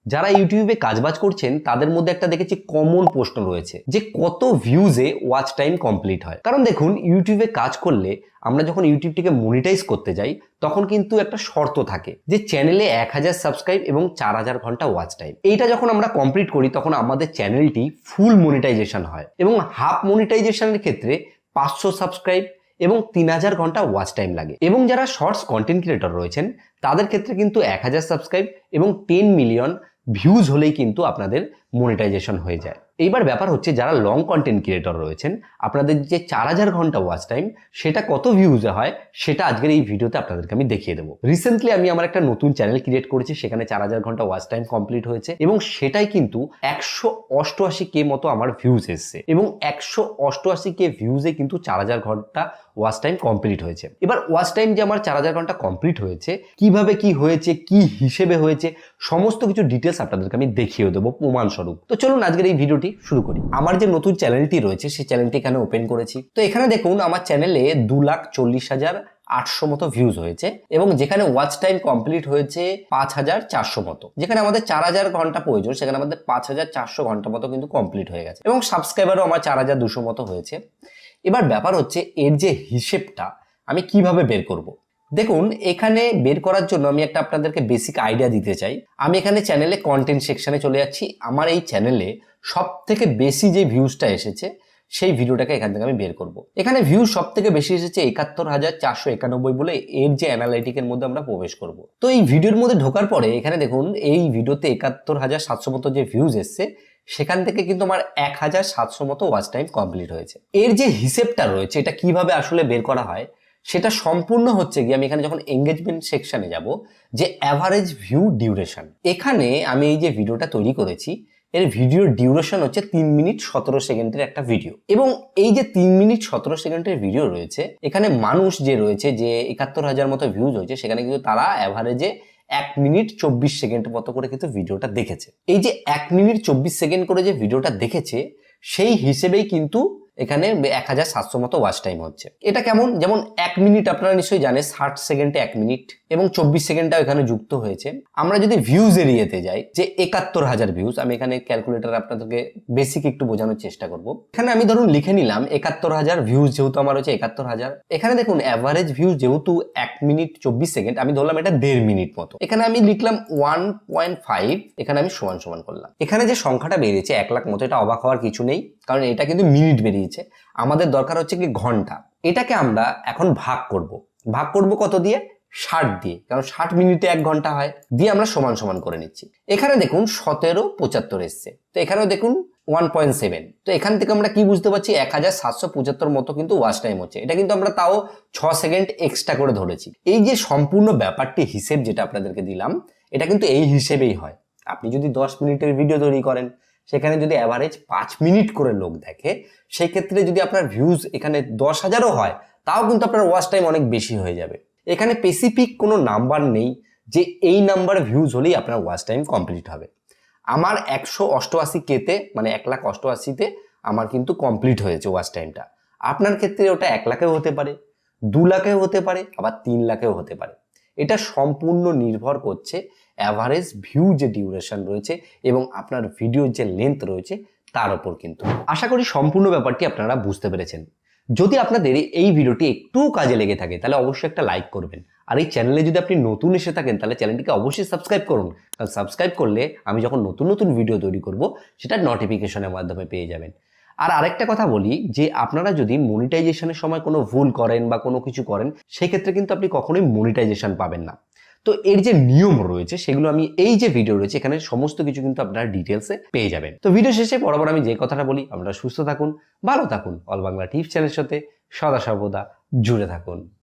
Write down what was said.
যারা ইউটিউবে কাজবাজ করছেন তাদের মধ্যে একটা দেখেছি কমন প্রশ্ন রয়েছে যে কত ভিউজে ওয়াচ টাইম কমপ্লিট হয়। কারণ দেখুন, ইউটিউবে কাজ করলে আমরা যখন ইউটিউবটিকে মনিটাইজ করতে যাই তখন কিন্তু একটা শর্ত থাকে যে চ্যানেলে 1000 সাবস্ক্রাইব এবং 4000 ঘন্টা ওয়াচ টাইম। এইটা যখন আমরা কমপ্লিট করি তখন আমাদের চ্যানেলটি ফুল মনিটাইজেশন হয় এবং হাফ মনিটাইজেশনের ক্ষেত্রে 500 সাবস্ক্রাইব এবং 3000 ঘন্টা ওয়াচ টাইম লাগে। এবং যারা শর্টস কন্টেন্ট ক্রিয়েটর রয়েছেন তাদের ক্ষেত্রে কিন্তু 1000 সাবস্ক্রাইব এবং 10 মিলিয়ন ভিউজ হলেই কিন্তু আপনাদের মনিটাইজেশন হয়ে যায়। এইবার ব্যাপার হচ্ছে যারা লং কন্টেন্ট ক্রিয়েটর রয়েছেন, আপনাদের যে 4000 ঘন্টা ওয়াচ টাইম সেটা কত ভিউজে হয় সেটা আজকের এই ভিডিওতে আপনাদেরকে আমি দেখিয়ে দেবো। রিসেন্টলি আমি আমার একটা নতুন চ্যানেল ক্রিয়েট করেছি, সেখানে 4000 ঘন্টা ওয়াচ টাইম কমপ্লিট হয়েছে এবং সেটাই কিন্তু 188K মতো আমার ভিউজ এসছে এবং 188K ভিউজে কিন্তু 4000 ঘন্টা ওয়াচ টাইম কমপ্লিট হয়েছে। এবার ওয়াচ টাইম যে আমার 4000 ঘন্টা কমপ্লিট হয়েছে, কিভাবে কি হয়েছে, কি হিসেবে হয়েছে, সমস্ত কিছু ডিটেলস আপনাদেরকে আমি দেখিয়ে দেবো প্রমাণস্বরূপ। তো চলুন আজকের এই ভিডিওটি শুরু করি। আমার যে নতুন চ্যানেলটি রয়েছে সেই চ্যানেলটি এখানে ওপেন করেছি। তো এখানে দেখুন আমার চ্যানেলে 2,40,800 মতো ভিউজ হয়েছে এবং যেখানে ওয়াচ টাইম কমপ্লিট হয়েছে 5400 মতো। যেখানে আমাদের 4000 ঘন্টা প্রয়োজন সেখানে আমাদের 5400 ঘন্টা মতো কিন্তু কমপ্লিট হয়ে গেছে এবং সাবস্ক্রাইবারও আমার 4200 মতো হয়েছে। এবার ব্যাপার হচ্ছে এর যে হিসেবটা আমি কিভাবে বের করব। দেখুন, এখানে বের করার জন্য আমি একটা আপনাদেরকে বেসিক আইডিয়া দিতে চাই। আমি এখানে চ্যানেলে কন্টেন্ট সেকশনে চলে যাচ্ছি। আমার এই চ্যানেলে সব থেকে বেশি যে ভিউজটা এসেছে সেই ভিডিওটাকে এখান থেকে আমি বের করব। এখানে ভিউজ সব থেকে বেশি এসেছে 71,491 বলে এর যে অ্যানালাইটিকের মধ্যে আমরা প্রবেশ করব। তো এই ভিডিওর মধ্যে ঢোকার পরে এখানে দেখুন এই ভিডিওতে 71,700 মতো যে ভিউজ এসছে সেখান থেকে কিন্তু আমার 1700 মতো ওয়াচ টাইম কমপ্লিট হয়েছে। এর যে হিসেবটা রয়েছে এটা কিভাবে আসলে বের করা হয় সেটা সম্পূর্ণ হচ্ছে গিয়ে আমি এখানে যখন এঙ্গেজমেন্ট সেকশনে যাব, যে অ্যাভারেজ ভিউ ডিউরেশন। এখানে আমি এই যে ভিডিওটা তৈরি করেছি এর ভিডিওর ডিউরেশন হচ্ছে 3 মিনিট 17 সেকেন্ডের একটা ভিডিও এবং এই যে 3 মিনিট 17 সেকেন্ডের ভিডিও রয়েছে এখানে মানুষ যে রয়েছে যে 71,000 মতো ভিউজ হয়েছে সেখানে কিন্তু তারা অ্যাভারেজে 1 মিনিট 24 সেকেন্ড মতো করে কিন্তু ভিডিওটা দেখেছে। এই যে 1 মিনিট 24 সেকেন্ড করে যে ভিডিওটা দেখেছে সেই হিসেবেই কিন্তু এখানে 1700 মতো ওয়াচ টাইম হচ্ছে। এটা কেমন, যেমন 1 মিনিট আপনারা নিশ্চয়ই জানেন 60 সেকেন্ডে 1 মিনিট এবং 24 সেকেন্ডটাও এখানে যুক্ত হয়েছে। আমরা যদি ভিউজ এরিয়াতে যাই, যে 71,000 ভিউজ, আমি এখানে ক্যালকুলেটর আপনাদেরকে বেসিক একটু বোঝানোর চেষ্টা করব। এখানে আমি ধরুন লিখে নিলাম 71,000 ভিউজ, যেহেতু আমার হচ্ছে 71,000। এখানে দেখুন অ্যাভারেজ ভিউজ যেহেতু 1 মিনিট 24 সেকেন্ড, আমি ধরলাম এটা 1.5 মিনিট মতো। এখানে আমি লিখলাম 1.5, এখানে আমি সমান সমান করলাম। এখানে যে সংখ্যাটা বেরিয়েছে 1 লাখ মতো, এটা অবাক হওয়ার কিছু নেই, কারণ এটা কিন্তু মিনিট বেরিয়েছে। আমাদের দরকার হচ্ছে কি ঘন্টা। এটাকে আমরা এখন ভাগ করব কত দিয়ে? 60 দিয়ে, কারণ 60 মিনিটে 1 ঘন্টা হয়। দিয়ে আমরা সমান সমান করে নিচ্ছি। এখানে দেখুন 1775 এসছে, তো এখানেও দেখুন 1.7। তো এখান থেকে আমরা কি বুঝতে পারছি 1775 মতো কিন্তু ওয়াচ টাইম হচ্ছে। এটা কিন্তু আমরা তাও 6 সেকেন্ড এক্সট্রা করে ধরেছি। এই যে সম্পূর্ণ ব্যাপারটি হিসেব যেটা আপনাদেরকে দিলাম এটা কিন্তু এই হিসেবেই হয়। আপনি যদি 10 মিনিটের ভিডিও তৈরি করেন সেখানে যদি অ্যাভারেজ 5 মিনিট করে লোক দেখে, সেই ক্ষেত্রে যদি আপনার ভিউজ এখানে 10,000ও হয় তাও কিন্তু আপনার ওয়াচ টাইম অনেক বেশি হয়ে যাবে। এখানে স্পেসিফিক কোনো নাম্বার নেই যে এই নাম্বার ভিউজ হলেই আপনার ওয়াচ টাইম কমপ্লিট হবে। আমার 188Kতে মানে 1,88,000-তে আমার কিন্তু কমপ্লিট হয়েছে ওয়াচ টাইমটা। আপনার ক্ষেত্রে ওটা 1 লাখেও হতে পারে, 2 লাখেও হতে পারে, আবার 3 লাখেও হতে পারে। এটা সম্পূর্ণ নির্ভর করছে অ্যাভারেজ ভিউ যে ডিউরেশন রয়েছে এবং আপনার ভিডিওর যে লেন্থ রয়েছে তার উপর কিন্তু। আশা করি সম্পূর্ণ ব্যাপারটি আপনারা বুঝতে পেরেছেন। যদি আপনাদের এই ভিডিওটি একটু কাজে লেগে থাকে তাহলে অবশ্যই একটা লাইক করবেন। আর এই চ্যানেলে যদি আপনি নতুন এসে থাকেন তাহলে চ্যানেলটিকে অবশ্যই সাবস্ক্রাইব করুন, কারণ সাবস্ক্রাইব করলে আমি যখন নতুন নতুন ভিডিও তৈরি করব সেটা নোটিফিকেশনের মাধ্যমে পেয়ে যাবেন। আর আরেকটা কথা বলি, যে আপনারা যদি মনিটাইজেশনের সময় কোনো ভুল করেন বা কোনো কিছু করেন সেই ক্ষেত্রে কিন্তু আপনি কখনোই মনিটাইজেশন পাবেন না। তো এর যে নিয়ম রয়েছে সেগুলো আমি এই যে ভিডিও রয়েছে এখানে সমস্ত কিছু কিন্তু আপনারা ডিটেলসে পেয়ে যাবেন। তো ভিডিও শেষে বরাবর আমি যে কথাটা বলি, আপনারা সুস্থ থাকুন, ভালো থাকুন, অল বাংলা টিপস চ্যানেলের সাথে সদা সর্বদা জুড়ে থাকুন।